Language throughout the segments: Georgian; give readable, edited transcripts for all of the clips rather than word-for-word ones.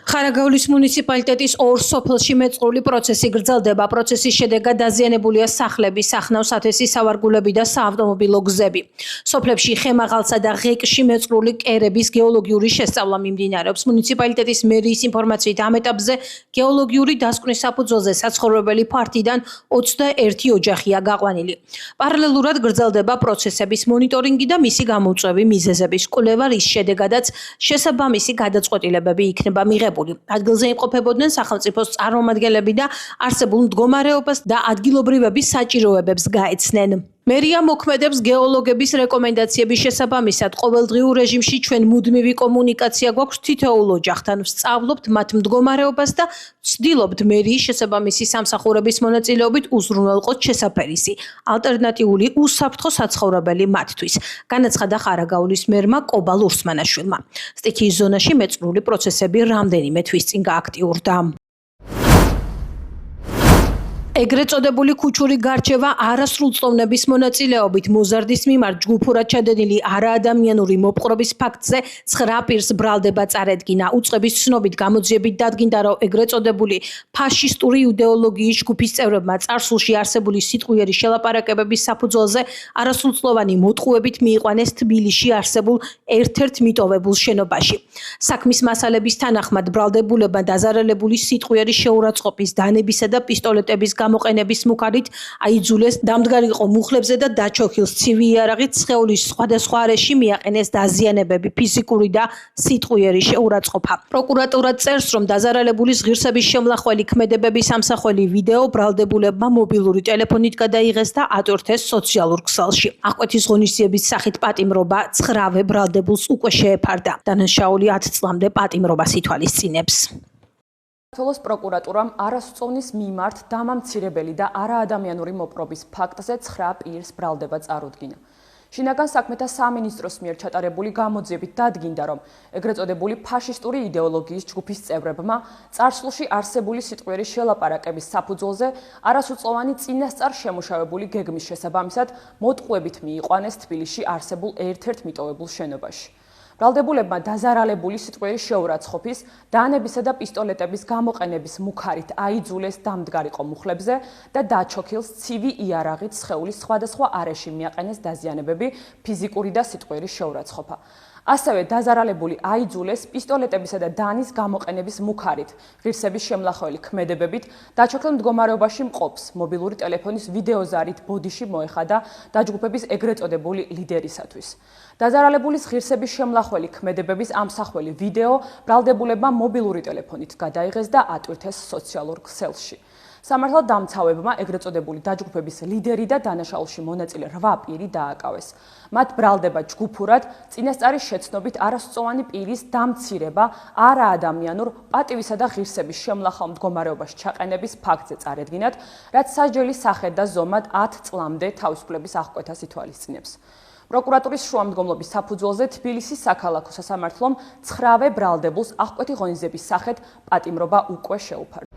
ხარაგაულის მუნიციპალიტეტის ორ სოფელში მეწყრული პროცესი გრძელდება. პროცესის შედეგად დაზიანებულია სახლები, სახნავს ათესი სავარგულები და საავტომობილო გზები. სოფლებში ხემაღალსა და ღეკში მეწყრული კერების გეოლოგიური შესწავლა მიმდინარეობს. მუნიციპალიტეტის მერიის ინფორმაციით ამ ეტაპზე გეოლოგიური დასკვნის საფუძველზე საცხოვრებელი ფართიდან 21 ოჯახია გაყვანილი. პარალელურად გრძელდება პროცესების მონიტორინგი და მისი გამოწვევი მიზეზების კვლევა, რის შედეგადაც შესაბამისი გადაწყვეტილებები იქნება მიღებული. ადგილზე იმყოფებოდნენ სახელმწიფოს წარმომადგენლები და არსებულ მდგომარეობას და ადგილობრივების საჭიროებებს გაეცნენ. მერია მოქმედებს გეოლოგების რეკომენდაციების შესაბამისად. ყოველდღიურ რეჟიმში ჩვენ მუდმივი კომუნიკაცია გვაქვს თითოეულ ოჯახთან, ვსწავლობთ მათ მდგომარეობას და ვცდილობთ მერიის შესაბამისი სამსახურების მონაწილეობით უზრუნველყოთ შესაფერისი, ალტერნატიული უსაფრთხო საცხოვრებელი მათთვის, განაცხადა ხარაგაულის მერმა კობა ლურსმანაშვილმა. სტიქიის ზონაში მეწყრული პროცესები რამდენიმე თვის წინ გააქტიურდა. ეგრეთ წოდებული ქუჩური გარჩევა არასრულწლოვნების მონაწილეობით მოზარდის მიმართ ჯგუფურად ჩადენილი არაადამიანური მოპყრობის ფაქტზე 9 პირს ბრალდება წარედგინა. უწყების ცნობით გამოძიებით დადგინდა, რომ ეგრეთ წოდებული ფაშისტური იდეოლოგიის ჯგუფის წევრებმა წარსულში არსებული სიტყვიერი შელაპარაკებების საფუძველზე არასრულწლოვანი მოტყუებით მიიყვანეს თბილისში არსებულ ერთ-ერთ მიტოვებულ შენობაში. საქმის მასალების თანახმად ბრალდებულებმა დაზარალებული სიტყვიერი შეურაცხყოფის, დანებისა და პისტოლეტების გამოყენების მუქარით აიძულეს დამდგარიყო მუხლებზე და დაჩოქილს ცივი იარაღით სხეულის სხვადასხვა არეში მიაყენეს დაზიანებები, ფიზიკური და სიტყვიერი შეურაცხყოფა. პროკურატურა წერს, რომ დაზარალებულის ღირსების შემლახველი ქმედებების ამსახველი ვიდეო ბრალდებულებმა მობილური ტელეფონით გადაიღეს და ატვირთეს სოციალურ ქსელში. აღკვეთის ღონისძიების სახით პატიმრობა 9 ბრალდებულს უკვე შეეფარდა. დანაშაული 10 წლამდე პატიმრობას ითვალისწინებს. საქართველოს პროკურატურამ არასწოვნის მიმართ დამამცირებელი და არაადამიანური მოპყრობის ფაქტზე 9 პირს ბრალდება წარუდგინა. შინაგან საქმეთა სამინისტროს მიერ ჩატარებული გამოძიებით დადგინდა, რომ ეგრეთ წოდებული ფაშისტური იდეოლოგიის ჯგუფის წევრებმა წარსულში არსებული სიტყვიერი შელაპარაკების საფუძველზე არასრულწლოვანი წინასწარ შემუშავებული გეგმის შესაბამისად მოტყუებით მიიყვანეს თბილისში არსებულ ერთ-ერთ მიტოვებულ შენობაში. ბრალდებულებმა დაზარალებული სიტყვიერი შეურაცხყოფის, დანებისა და პისტოლეტების გამოყენების მუქარით აიძულეს დამდგარიყო მუხლებზე და დაჩოქილს ცივი იარაღით სხეულის სხვადასხვა არეში მიაყენეს დაზიანებები, ფიზიკური და სიტყვიერი შეურაცხყოფა. ასევე დაზარალებული აიძულეს პისტოლეტებისა და დანის გამოყენების მუქარით, ღირსების შემლახველი ქმედებებით, დაჩოქილ მდგომარეობაში მყოფს, მობილური ტელეფონის ვიდეოზარით ბოდიში მოეხადა დაჯგუფების ეგრეთ წოდებული ლიდერისათვის. დაზარალებულის ღირსების შემლახველი ქმედებების ამსახველი ვიდეო ბრალდებულებმა მობილური ტელეფონით გადაიღეს და ატვირთეს სოციალურ ქსელში. სამართალდამცავებმა ეგრეთ წოდებული დაჯგუფების ლიდერი და დანაშაულში მონაწილე 8 პირი დააკავეს. მათ ბრალდება ჯგუფურად წინასწარი შეცნობით არასწოვანი პირის დამცირება არაადამიანურ პატივისა და ღირსების შემლახავ მდგომარეობაში ჩაყენების ფაქტზე წარედგინათ, რაც სასჯელის სახედ და ზომად 10 წლამდე თავისუფლების აღკვეთას ითვალისწინებს. პროკურატურის შუამდგომლობის საფუძველზე თბილისის საქალაქო სასამართლომ 9 ბრალდებულს აღკვეთი ღონისძიების სახით პატიმრობა უკვე შეუფარდა.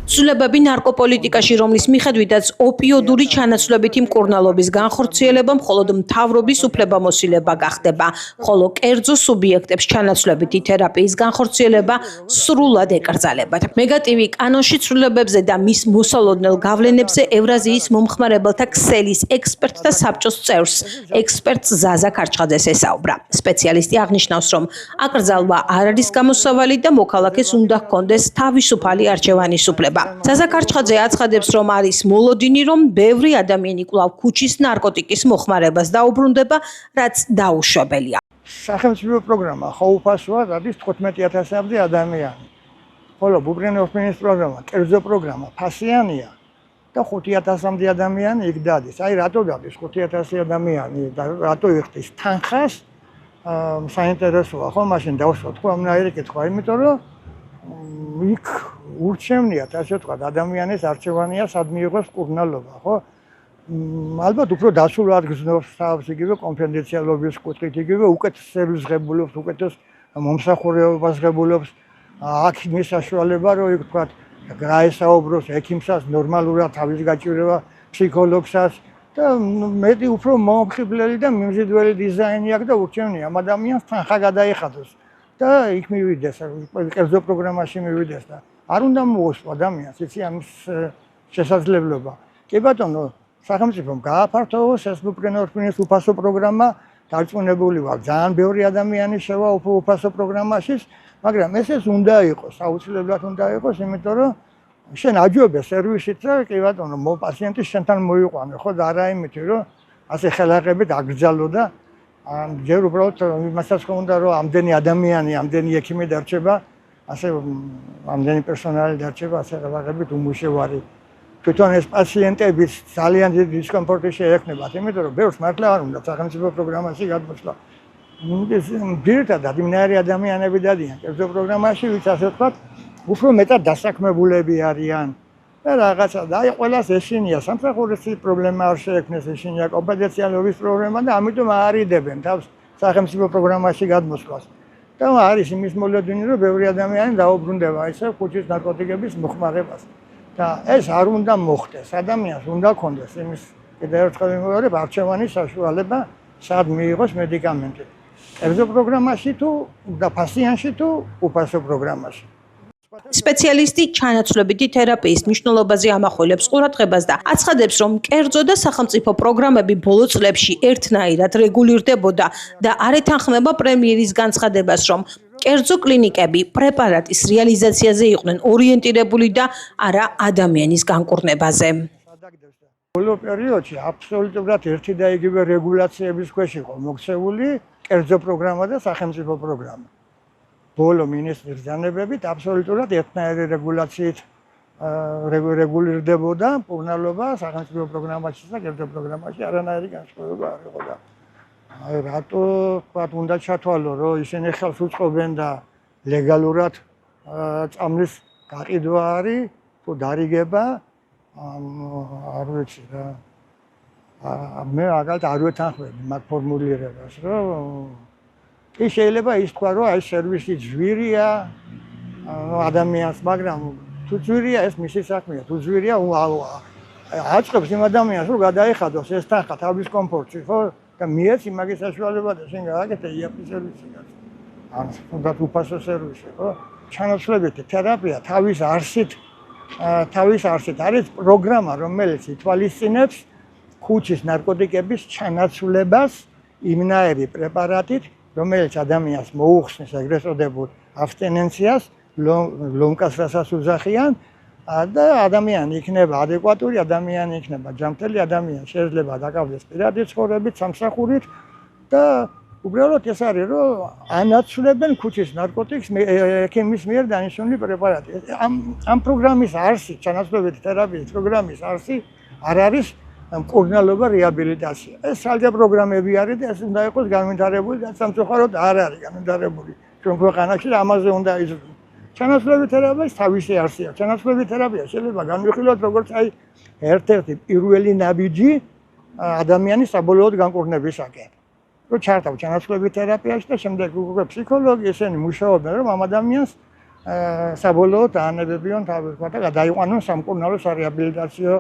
ცვლილებები ნარკოპოლიტიკაში, რომლის მიხედვითაც ოპიოდური ჩანაცვლებითი მკურნალობის განხორციელება მხოლოდ მთავრობის უფლებამოსილება გახდება, ხოლო კერძო სუბიექტებს ჩანაცვლებითი თერაპიის განხორციელება სრულად ეკრძალებათ. მეგატივი კანონში ცვლილებებზე და მის მოსალოდნელ გავლენებზე ევრაზიის მომხმარებელთა ქსელის ექსპერტთა საბჭოს წევრს, ექსპერტს ზაზა ქარჩხაძეს ესაუბრა. სპეციალისტი აღნიშნავს, რომ აკრძალვა არ არის გამოსავალი და მოქალაქეს უნდა ჰქონდეს თავისუფალი არჩევანისუფლება. ზაზა ქარჩხაძე აცხადებს, რომ არის მოლოდინი, რომ ბევრი ადამიანი კვლავ ქუჩის ნარკოტიკის მოხმარებას დაუბრუნდება, რაც დაუშვებელია. სახელმწიფო პროგრამა ხოუფასოა, არის 15,000-მდე ადამიანი. ხოლო ბუბრენოფენის პროგრამა, კერძო პროგრამა ფასიანია და 5,000-მდე ადამიანი იქ დადის. აი რატო დადის 5,000 ადამიანი და რატო იხდის თანხას? საინტერესოა, ხო, მაშინ დავსვათ ხო ამნაირი კითხვა, იმიტომ რომ იქ ურჩევნიათ, ასე ვთქვათ, ადამიანის არჩევანია, სად მიიღოს მკურნალობა, ხო? ალბათ უფრო დასრულად გზნობს თავს იგივე კონფიდენციალობის კუთხით, იგივე უკეთეს სერვისს ღებულობს, უკეთეს მომსახურებას ღებულობს. აქ მის საშუალება, რომ იქ ვთქვათ, გაესაუბროს ექიმსაც, ნორმალურად თავის გაჭირება ფსიქოლოგსაც და მეტი უფრო მომხიბლელი და მიმზიდველი დიზაინი აქვს და ურჩევნია ამ ადამიანს თანხა გადაიხადოს. და იქ მივიდეს, კერძო პროგრამაში მივიდეს და არ უნდა მოუსვა ადამიანს, იცი ამის შესაძლებლობა. კი ბატონო, სახელმწიფომ გააფართოვოს ეს უფრენის უფასო პროგრამა, დარწმუნებული ვარ, ძალიან ბევრი ადამიანი შევა უფასო პროგრამაში, მაგრამ ესეც უნდა იყოს, აუცილებლად უნდა იყოს, იმიტომ რომ შენ აჯობე სერვისით და კი ბატონო, პაციენტი შენთან მოიყვანო, ხო და არა იმითი, რომ ასე ხელაღებით აკრძალო და ჯერ უბრალოდ იმასაც უნდა რომ ამდენი ადამიანი, ამდენი ექიმი დარჩება, ასე ამდენი პერსონალი დარჩება, ასე ხელაღებით უმუშევარი. თვითონ ეს პაციენტებიც ძალიან დიდი დისკომფორტი შეექმნებათ, იმიტომ რომ ბევრს მართლა არ უნდა სახელმწიფო პროგრამაში გადმოსვლა. ძირითადად იმნაირი ადამიანები დადიან კერძო პროგრამაში, ვიც ასე ვთქვათ, უფრო მეტად დასაქმებულები არიან. და რაღაცა და აი ყველას ეშინია სამსახურის პრობლემა არ შეექმნეს, ეშინია კომპეტენციალობის პრობლემა და ამიტომ არიდებენ თავს სახელმწიფო პროგრამაში გადმოსვლას. და არის იმის მოლოდინი, რომ ბევრი ადამიანი დაუბრუნდება ისე ქუჩის ნარკოტიკების მოხმარებას. და ეს არ უნდა მოხდეს, ადამიანს უნდა ქონდეს იმის კიდევ ერთხელ ვიმეორებ, არჩევანის საშუალება, სად მიიღოს მედიკამენტი. კერძო პროგრამაში თუ და პაციენტში თუ უფასო პროგრამაში. სპეციალისტი ჩანაცვლებითი თერაპიის მნიშვნელობაზე ამახვილებს ყურადღებას და აცხადებს, რომ კერძო და სახელმწიფო პროგრამები ბოლო წლებში ერთნაირად რეგულირდებოდა და არ ეთანხმება პრემიერის განცხადებას, რომ კერძო კლინიკები პრეპარატის რეალიზაციაზე იყვნენ ორიენტირებული და არა ადამიანის განკურნებაზე. ბოლო პერიოდში აბსოლუტურად ერთი და იგივე რეგულაციების ქვეშ იყო მოქცეული კერძო პროგრამა და სახელმწიფო პროგრამა. ბოლო მინისტრის ბრძანებებით აბსოლუტურად ერთნაირი რეგულაციით რეგულირდებოდა პურნალობა სახელმწიფო პროგრამაში და კერძო პროგრამაში არანაირი განსხვავება არ იყო და აი რატო თქვათ უნდა ჩათვალო რომ ისინი ხელს უწყობენ და ლეგალურად წამლის გაყიდვა არის თუ დარიგება არ ვიცი რა მე მაგალითად არ ვეთანხმები მაგ ფორმულირებას რომ ის შეიძლება ითქვა რომ აი სერვისი ძვირია ადამიანს, მაგრამ თუ ძვირია ეს მისი საქმეა, თუ ძვირია აწყობს იმ ადამიანს რომ გადაეხადოს ეს თანხა თავის კომფორტში, ხო? და მიეცი მაგის საშუალება და შენ გააკეთე იაფი სერვისი. ან თუნდაც უფასო სერვისი, ხო? ჩანაცვლებითი თერაპია თავის არსით არის პროგრამა, რომელიც ითვალისწინებს ქუჩის ნარკოტიკების ჩანაცვლებას იმნაირი პრეპარატით, რომელიც ადამიანს მოუხსნის ეგრეთ წოდებულ აბსტინენციას, ლომკას რასაც უძახიან და ადამიანი იქნება ადეკვატური, ადამიანი იქნება ჯანმრთელი ადამიანი, შეიძლება დაკავდეს პირადი ცხოვრებით, სამსახურით და უბრალოდ ეს არის, რომ ანაცვლებენ ქუჩის ნარკოტიკს ექიმის მიერ დანიშნული პრეპარატი. ამ პროგრამის არსი, ჩანაცვლებითი თერაპიის პროგრამის არსი არ არის მკურნალობა რეაბილიტაცია. ეს სალჯა პროგრამები არის და ეს უნდა იყოს განვითარებული და სამწუხაროდ არ არის განვითარებული ჩვენ ქვეყანაში და ამაზე უნდა იზრდოს. ჩანაცვლებით თერაპიის თავისი არსი აქვს. ჩანაცვლებით თერაპია შეიძლება განვიხილოთ როგორც აი ერთ-ერთი პირველი ნაბიჯი ადამიანის საბოლოოდ განკურნებისაკენ. რომ ჩართავ ჩანაცვლებით თერაპიაში და შემდეგ უკვე ფსიქოლოგი ესენი მუშაობენ რომ ამ ადამიანს საბოლოოდ აანებებიონ თავის და გადაიყვანონ სამკურნალო სარეაბილიტაციო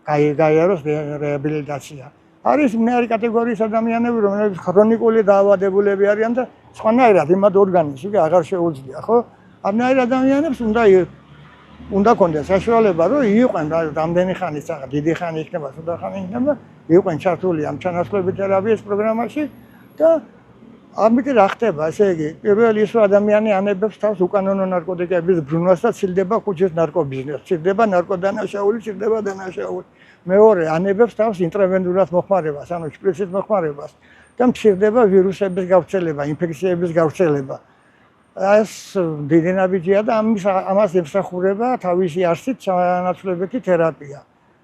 გაიაროს რეაბილიტაცია. არის მნარი კატეგორიის ადამიანები, რომლებიც ქრონიკული დაავადებულები არიან და სხვანაირად იმად ორგანიზმი აღარ შეუძლია, ხო? ამნაირ ადამიანებს უნდა კონდეს საშუალება, რომ იყვნენ რამდენი ხანი, დიდი ხანი იქნება, ცოტა ხანი იქნება, იყვნენ ჩართული ამ ჩანაცვლებით თერაპიის პროგრამაში და ამიტომ რა ხდება, ესე იგი, პირველი ის ადამიანი ანებებს თავს უკანონო ნარკოტიკების ბრუნვას და ცილდება ქუჩის ნარკობიზნესს, ცილდება ნარკოდანაშაული, ცილდება დანაშაული. მეორე ანებებს თავს ინტრავენურად მოხმარებას, ანუ შპრიცით მოხმარებას და მცირდება ვირუსების გავრცელება, ინფექციების გავრცელება. ეს დიდი ნაბიჯია და ამას ემსახურება თავისი არსით ჩანაცვლებითი თერაპია.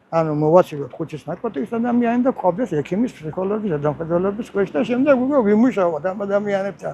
ანუ მოვაცილოთ ქუჩის ნარკოტიკის ადამიანი და გვყავდეს ექიმის, ფსიქოლოგის, ზედამხედველობის ქვეშ და შემდეგ უკვე ვიმუშაოთ ამ ადამიანებთან.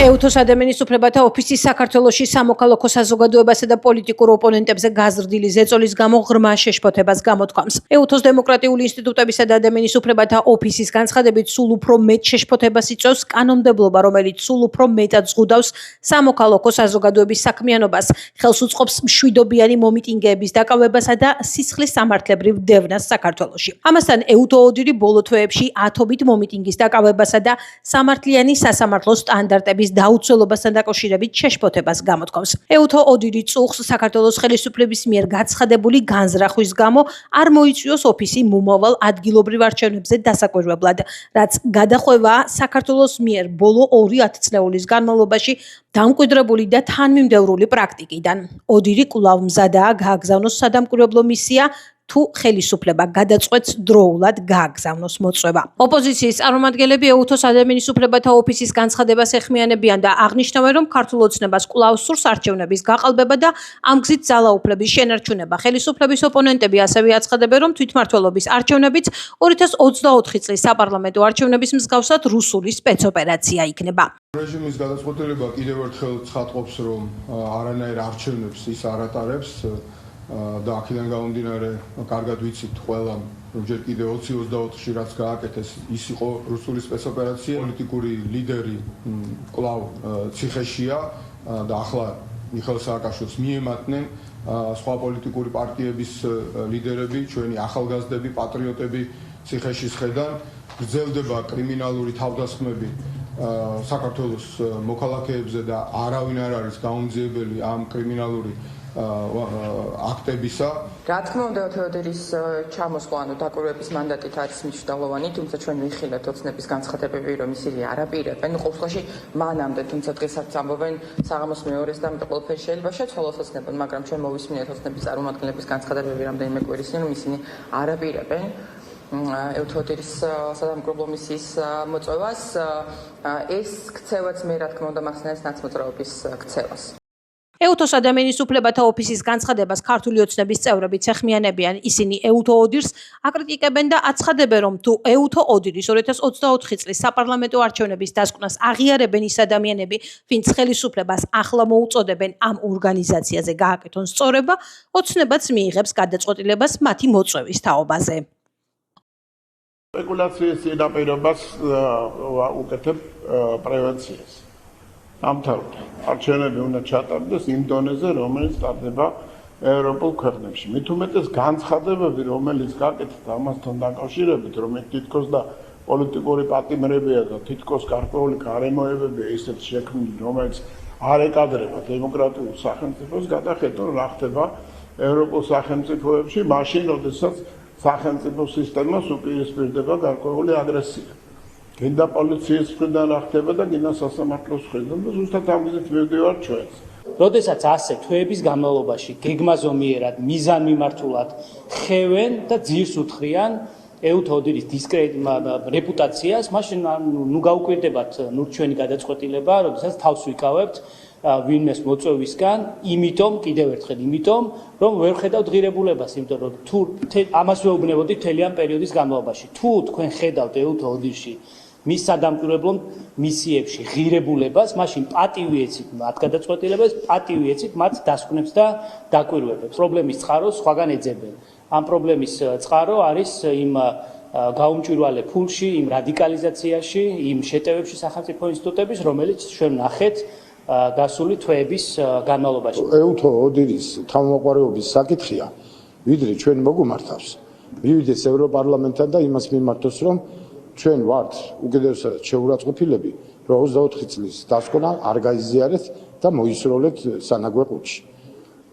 ეუთოს ადამიანის უფლებათა ოფისის საქართველოში სამოქალაქო საზოგადოებასა და პოლიტიკურ ოპონენტებზე გაზრდილი ზეწოლის გამო ღრმა შეშფოთებას გამოთქვამს. ეუთოს დემოკრატიული ინსტიტუტებისა და ადამიანის უფლებათა ოფისის განცხადებით, სულ უფრო მეტ შეშფოთებას იწვევს კანონმდებლობა, რომელიც სულ უფრო მეტად ზღუდავს სამოქალაქო საზოგადოების საქმიანობას, ხელს უწყობს მშვიდობიანი მომიტინგეების დაკავებასა და სისხლის სამართლებრივ დევნას საქართველოში. ამასთან, ეუთო ოდირი ბოლო თვეებში ათობით მომიტინგის დაკავებასა და სამართლიანი სასამართლო სტანდარტების დაუცველობასთან დაკავშირებით შეშფოთებას გამოთქვამს. ეუთო ოდირი წუხს საქართველოს ხელისუფლების მიერ გაცხადებული განზრახვის გამო არ მოიწვიოს ოფისი მომავალ ადგილობრივ არჩევნებზე დასაკვირვებლად, რაც გადახვევაა საქართველოს მიერ ბოლო 2 ათწლეულის განმავლობაში დამკვიდრებული და თანმიმდევრული პრაქტიკიდან. ოდირი კვლავ მზადაა გააგზავნოს სადამკვირვებლო მისია თუ ხელისუფლება გადაწყვეტს დროულად გააგზავნოს მოწვევა. ოპოზიციის წარმომადგენლები ეუთოს ადამიანის უფლებათა ოფისის განცხადებას ეხმიანებიან და აღნიშნავენ, რომ ქართულ ოცნებას კვლავ სურს არჩევნების გაყალბება და ამ გზით ძალაუფლების შენარჩუნება. ხელისუფლების ოპონენტები ასევე აცხადებენ, რომ თვითმმართველობის არჩევნებიც 2024 წლის საპარლამენტო არჩევნების მსგავსად რუსული სპეცოპერაცია იქნება. რეჟიმის გადაწყვეტილება კიდევ ერთხელ ცხადყოფს, რომ არანაირ არჩევნებს ის არ ატარებს და აქედან გამომდინარე კარგად ვიცით ყველამ, რომ ჯერ კიდევ 2024-ში რაც გააკეთეს, ის იყო რუსული სპეცოპერაცია. პოლიტიკური ლიდერი კვლავ ციხეშია და ახლა მიხეილ სააკაშვილს მიემატნენ სხვა პოლიტიკური პარტიების ლიდერები, ჩვენი ახალგაზრდები, პატრიოტები ციხეში შედან. გრძელდება კრიმინალური თავდასხმები საქართველოს მოქალაქეებზე და არავინ არ არის გაუმძიებელი ამ კრიმინალური აქტებისა. რა თქმა უნდა, თეოდორის ჩამოსვლა, ანუ დაკვირვების მანდატით არის მნიშვნელოვანი, თუმცა ჩვენ ვიხილეთ ოცნების განცხადებები, რომ ისინი არ აპირებენ. ყოველ შემთხვევაში მანამდე, თუმცა დღესაც ამბობენ საღამოს მეორეს და ამიტომ ყველაფერი შეიძლება შეცვალოს ოცნებად, მაგრამ ჩვენ მოვისმინეთ ოცნების წარმომადგენლების განცხადებები რამდენიმე კვირის წინ, რომ ისინი არ აპირებენ ეუთოდირის სადამკვირვებლო მისიის მოწვევას. ეს ქცევაც მე რა თქმა უნდა მახსენებს ნაცმოძრაობის ქცევას. ეუთოს ადამიანის უფლებათა ოფისის განცხადებას ქართული ოცნების წევრებიც ეხმიანებიან. ისინი ეუთო ოდირს აკრიტიკებენ და აცხადებენ, რომ თუ ეუთო ოდირის 2024 წლის საპარლამენტო არჩევნების დასკვნას აღიარებენ ის ადამიანები, ვინც ხელისუფლებას ახლა მოუწოდებენ ამ ორგანიზაციაზე გააკეთონ სწორება, ოცნებაც მიიღებს გადაწყვეტილებას მათი მოწვევის თაობაზე. სპეკულაციის წინაპირობას უკეთებ პრევენციას. ამთავრად არჩევნები უნდა ჩატარდეს იმ დონეზე, რომელიც ტარდება ევროპულ ქვეყნებში. მით უმეტეს განცხადებები, რომელიც გაკეთდა ამასთან დაკავშირებით, რომ თითქოს და პოლიტიკური პატიმრებია და თითქოს გარკვეული გარემოებებია ისეთ შექმნილი, რომელიც არ ეკადრება დემოკრატიულ სახელმწიფოს, გადახედონ რა ხდება ევროპულ სახელმწიფოებში, მაშინ, როდესაც სახელმწიფო სისტემას უპირისპირდება გარკვეული აგრესია. გინდა პოლიციის მხრიდან რა ხდება და გინდა სასამართლოს მხრიდან და ზუსტად ამ გზით მივდივართ ჩვენც. როდესაც ასე თვეების განმავლობაში გეგმაზომიერად, მიზანმიმართულად ხევენ და ძირს უთხრიან ეუთო ოდირის რეპუტაციას, მაშინ ნუ გაუკვირდებათ ჩვენი გადაწყვეტილება, როდესაც თავს ვიკავებთ ვინმეს მოწვევისგან, კიდევ ერთხელ იმიტომ, რომ ვერ ხედავთ ღირებულებას, იმიტომ რომ თუ ამას ვეუბნებოდი მთელი ამ პერიოდის განმავლობაში. თუ თქვენ ხედავთ ეუთო ოდირში მის სადამკვირვებლო მისიებში ღირებულებას, მაშინ პატივი ეცით მათ გადაწყვეტილებას, პატივი ეცით მათ დასკვნებს და დაკვირვებებს. პრობლემის წყაროს სხვაგან ეძებენ. ამ პრობლემის წყარო არის იმ გაუმჭვირვალე ფულში, იმ რადიკალიზაციაში, იმ შეტევებში სახელმწიფო ინსტიტუტების, რომელიც ჩვენ ნახეთ გასული თვეების განმავლობაში. ეუთო ოდირის თავმოყარეობის საკითხია, ვიდრე ჩვენ მოგუმართავს. მივიდეს ევროპარლამენტთან და იმას მიმართოს, რომ ჩვენ ვართ უკიდურესად შეურაცხყოფილები, რომ 24 წლის დასკვნა არ გაიზიარეთ და მოისროლეთ სანაგვე ყუთში.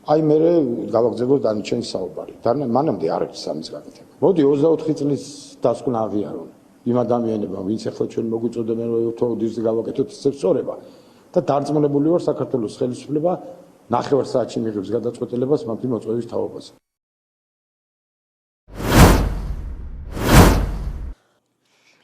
აი მე გავაგზავნო დანარჩენი საუბარი. მანამდე არ არის სამის გაკეთება. მოდი 24 წლის დასკვნა აღიარონ იმ ადამიანებმა, ვინც ახლა ჩვენ მოგვიწოდებენ, რომ ეუთო ოდირს გავაკეთოთ ისევ სწორება. და დარწმუნებული ვარ საქართველოს ხელისუფლება ნახევარ საათში მიიღებს გადაწყვეტილებას მათი მოწვევის თაობაზე.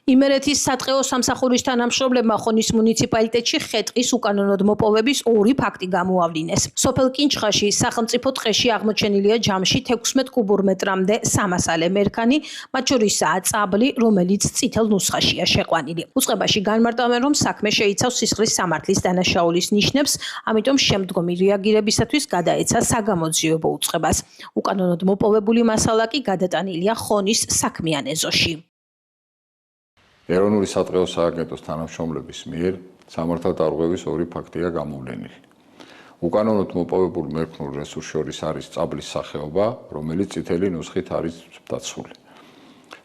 იმერეთის სატყეო სამსახურის თანამშრომლებმა ხონის მუნიციპალიტეტში ხე-ტყის უკანონოდ მოპოვების 2 ფაქტი გამოავლინეს. სოფელ კინჩხაში სახელმწიფო ტყეში აღმოჩენილია ჯამში 16 კუბურ მეტრამდე სამასალე მერქანი, მათ შორისაა წაბლი, რომელიც წითელ ნუსხაშია შეყვანილი. უწყებაში განმარტავენ, რომ საქმე შეიცავს სისხლის სამართლის დანაშაულის ნიშნებს, ამიტომ შემდგომი რეაგირებისათვის გადაეცა საგამოძიებო უწყებას. უკანონოდ მოპოვებული მასალა კი გადატანილია ხონის საქმიან ეზოში. ეროვნული სატყეო სააგენტოს თანამშრომლების მიერ სამართალდარღვევის 2 ფაქტია გამოვლენილი. უკანონოდ მოპოვებულ მერქნულ რესურსს შორის არის წაბლის სახეობა, რომელიც წითელი ნუსხით არის დაცული.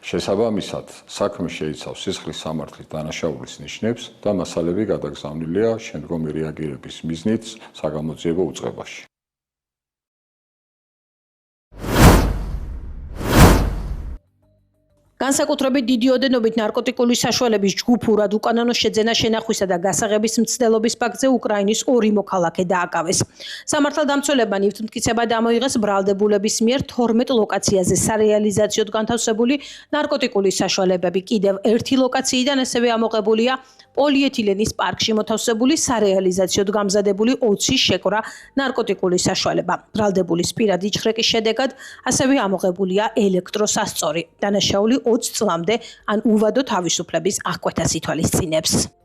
შესაბამისად, საქმე შეიცავს სისხლის სამართლის დანაშაულის ნიშნებს და მასალები გადაგზავნილია შემდგომი რეაგირების მიზნით საგამოძიებო უწყებაში. განსაკუთრებით დიდი ოდენობით ნარკოტიკული საშუალების ჯგუფურად უკანონო შეძენა შენახვისა და გასაღების მცდელობის ფაქტზე უკრაინის 2 მოქალაქე დააკავეს. სამართალდამცველებმა ნივთმტკიცება დამოიღეს ბრალდებულების მიერ 12 ლოკაციაზე სარეალიზაციოდ განთავსებული ნარკოტიკული საშუალებები. კიდევ 1 ლოკაციიდან ასევე ამოღებულია პოლიეთილენის პარკში მოთავსებული სარეალიზაციოდ გამზადებული 20 შეკვრა ნარკოტიკული საშუალება. ბრალდებულის პირადი ჩხრეკის შედეგად ასევე ამოღებულია ელექტროსასწორი. დანაშაული 20 წლამდე ან უვადო თავისუფლების აღკვეთას ითვალისწინებს.